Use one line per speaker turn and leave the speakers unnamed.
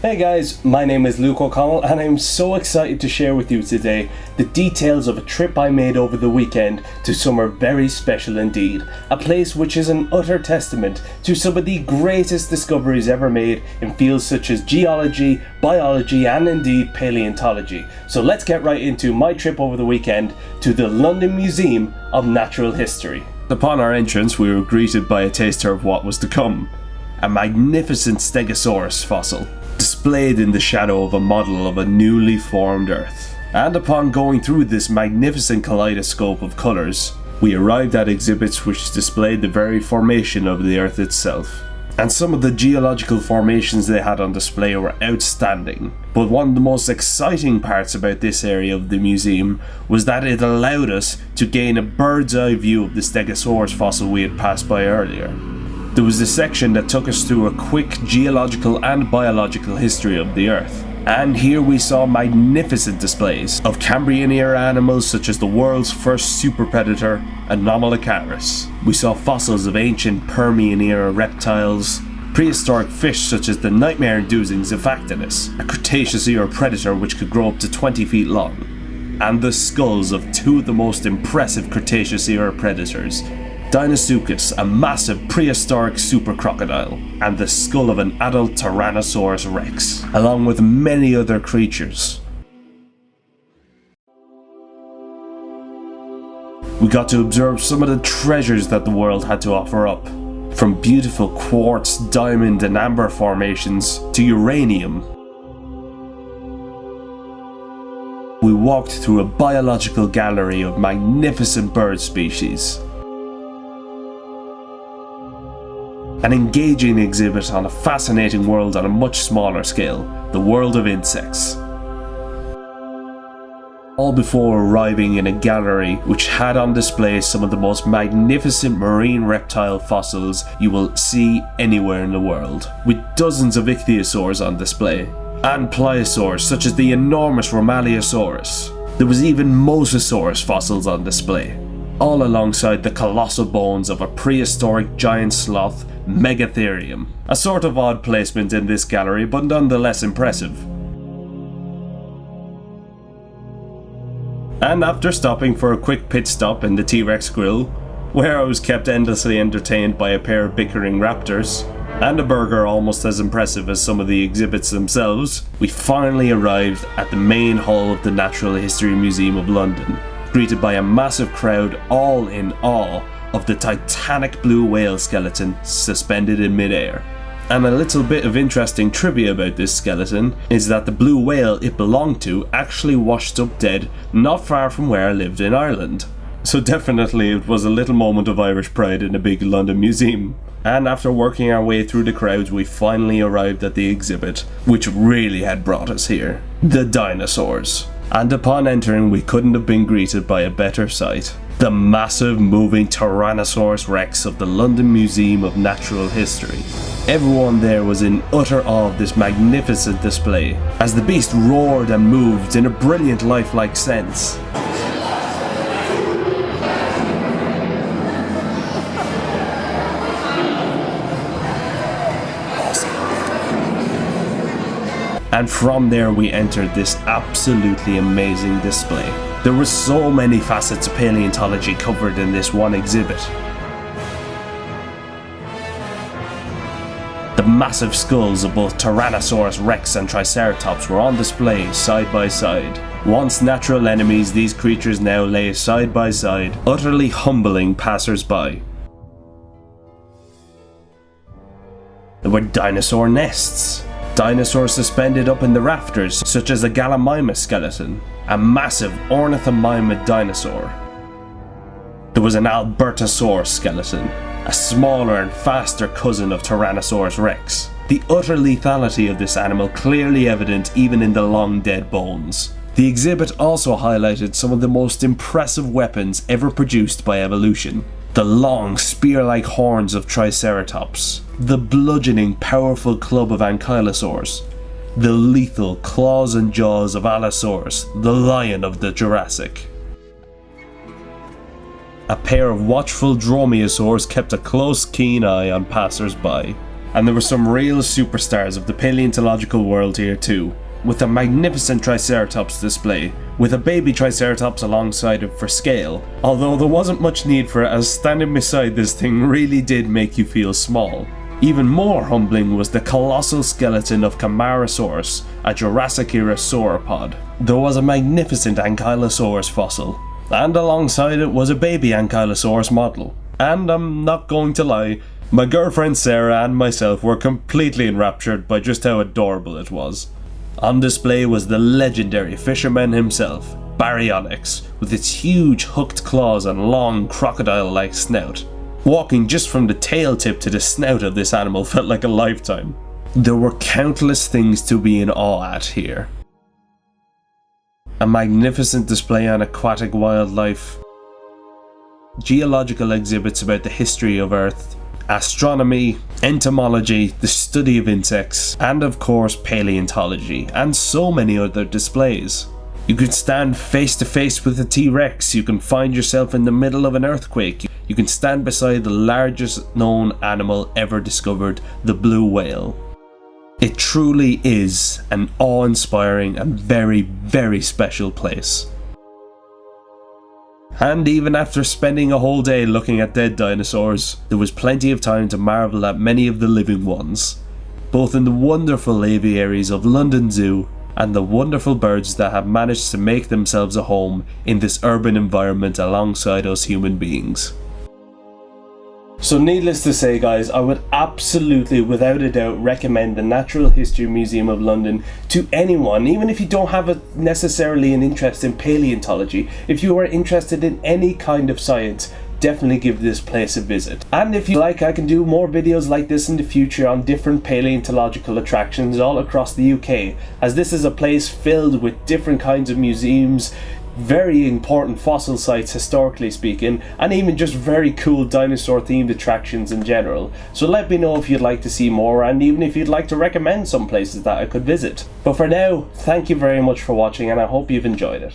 Hey guys, my name is Luke O'Connell and I'm so excited to share with you today the details of a trip I made over the weekend to somewhere very special indeed. A place which is an utter testament to some of the greatest discoveries ever made in fields such as geology, biology and indeed paleontology. So let's get right into my trip over the weekend to the London Museum of Natural History. Upon our entrance we were greeted by a taster of what was to come. A magnificent Stegosaurus fossil, displayed in the shadow of a model of a newly formed Earth. And upon going through this magnificent kaleidoscope of colours, we arrived at exhibits which displayed the very formation of the Earth itself. And some of the geological formations they had on display were outstanding. But one of the most exciting parts about this area of the museum was that it allowed us to gain a bird's eye view of the Stegosaurus fossil we had passed by earlier. There was a section that took us through a quick geological and biological history of the Earth. And here we saw magnificent displays of Cambrian-era animals such as the world's first super predator, Anomalocaris. We saw fossils of ancient Permian-era reptiles, prehistoric fish such as the nightmare-inducing Xiphachtynus, a Cretaceous-era predator which could grow up to 20 feet long, and the skulls of two of the most impressive Cretaceous-era predators, Deinosuchus, a massive prehistoric super crocodile, and the skull of an adult Tyrannosaurus rex, along with many other creatures. We got to observe some of the treasures that the world had to offer up, from beautiful quartz, diamond and amber formations to uranium. We walked through a biological gallery of magnificent bird species, an engaging exhibit on a fascinating world on a much smaller scale, the world of insects. All before arriving in a gallery which had on display some of the most magnificent marine reptile fossils you will see anywhere in the world, with dozens of ichthyosaurs on display, and pliosaurs such as the enormous Romaleosaurus. There was even mosasaurus fossils on display, all alongside the colossal bones of a prehistoric giant sloth, Megatherium. A sort of odd placement in this gallery, but nonetheless impressive. And after stopping for a quick pit stop in the T-Rex grill, where I was kept endlessly entertained by a pair of bickering raptors, and a burger almost as impressive as some of the exhibits themselves, we finally arrived at the main hall of the Natural History Museum of London, greeted by a massive crowd all in awe of the titanic blue whale skeleton suspended in midair. And a little bit of interesting trivia about this skeleton is that the blue whale it belonged to actually washed up dead not far from where I lived in Ireland. So definitely it was a little moment of Irish pride in a big London museum. And after working our way through the crowds, we finally arrived at the exhibit which really had brought us here, the dinosaurs. And upon entering we couldn't have been greeted by a better sight. The massive moving Tyrannosaurus rex of the London Museum of Natural History. Everyone there was in utter awe of this magnificent display, as the beast roared and moved in a brilliant lifelike sense. And from there we entered this absolutely amazing display. There were so many facets of paleontology covered in this one exhibit. The massive skulls of both Tyrannosaurus rex and Triceratops were on display side by side. Once natural enemies, these creatures now lay side by side, utterly humbling passers-by. There were dinosaur nests. Dinosaurs suspended up in the rafters, such as a Gallimimus skeleton, a massive ornithomimid dinosaur. There was an Albertosaurus skeleton, a smaller and faster cousin of Tyrannosaurus rex. The utter lethality of this animal clearly evident even in the long dead bones. The exhibit also highlighted some of the most impressive weapons ever produced by evolution. The long spear-like horns of Triceratops, the bludgeoning powerful club of Ankylosaurus, the lethal claws and jaws of Allosaurus, the lion of the Jurassic. A pair of watchful dromaeosaurs kept a close keen eye on passers-by, and there were some real superstars of the paleontological world here too, with a magnificent Triceratops display, with a baby Triceratops alongside it for scale, although there wasn't much need for it, as standing beside this thing really did make you feel small. Even more humbling was the colossal skeleton of Camarasaurus, a Jurassic-era sauropod. There was a magnificent Ankylosaurus fossil, and alongside it was a baby Ankylosaurus model. And I'm not going to lie, my girlfriend Sarah and myself were completely enraptured by just how adorable it was. On display was the legendary fisherman himself, Baryonyx, with its huge hooked claws and long crocodile-like snout. Walking just from the tail tip to the snout of this animal felt like a lifetime. There were countless things to be in awe at here. A magnificent display on aquatic wildlife, geological exhibits about the history of Earth, astronomy, entomology, the study of insects, and of course paleontology, and so many other displays. You can stand face to face with a T-Rex, you can find yourself in the middle of an earthquake, you can stand beside the largest known animal ever discovered, the blue whale. It truly is an awe-inspiring and very, very special place. And even after spending a whole day looking at dead dinosaurs, there was plenty of time to marvel at many of the living ones, both in the wonderful aviaries of London Zoo and the wonderful birds that have managed to make themselves a home in this urban environment alongside us human beings. So needless to say guys, I would absolutely without a doubt recommend the Natural History Museum of London to anyone, even if you don't have necessarily an interest in paleontology. If you are interested in any kind of science, definitely give this place a visit. And if you like, I can do more videos like this in the future on different paleontological attractions all across the UK, as this is a place filled with different kinds of museums, very important fossil sites historically speaking, and even just very cool dinosaur themed attractions in general. So let me know if you'd like to see more, and even if you'd like to recommend some places that I could visit. But for now, thank you very much for watching, and I hope you've enjoyed it.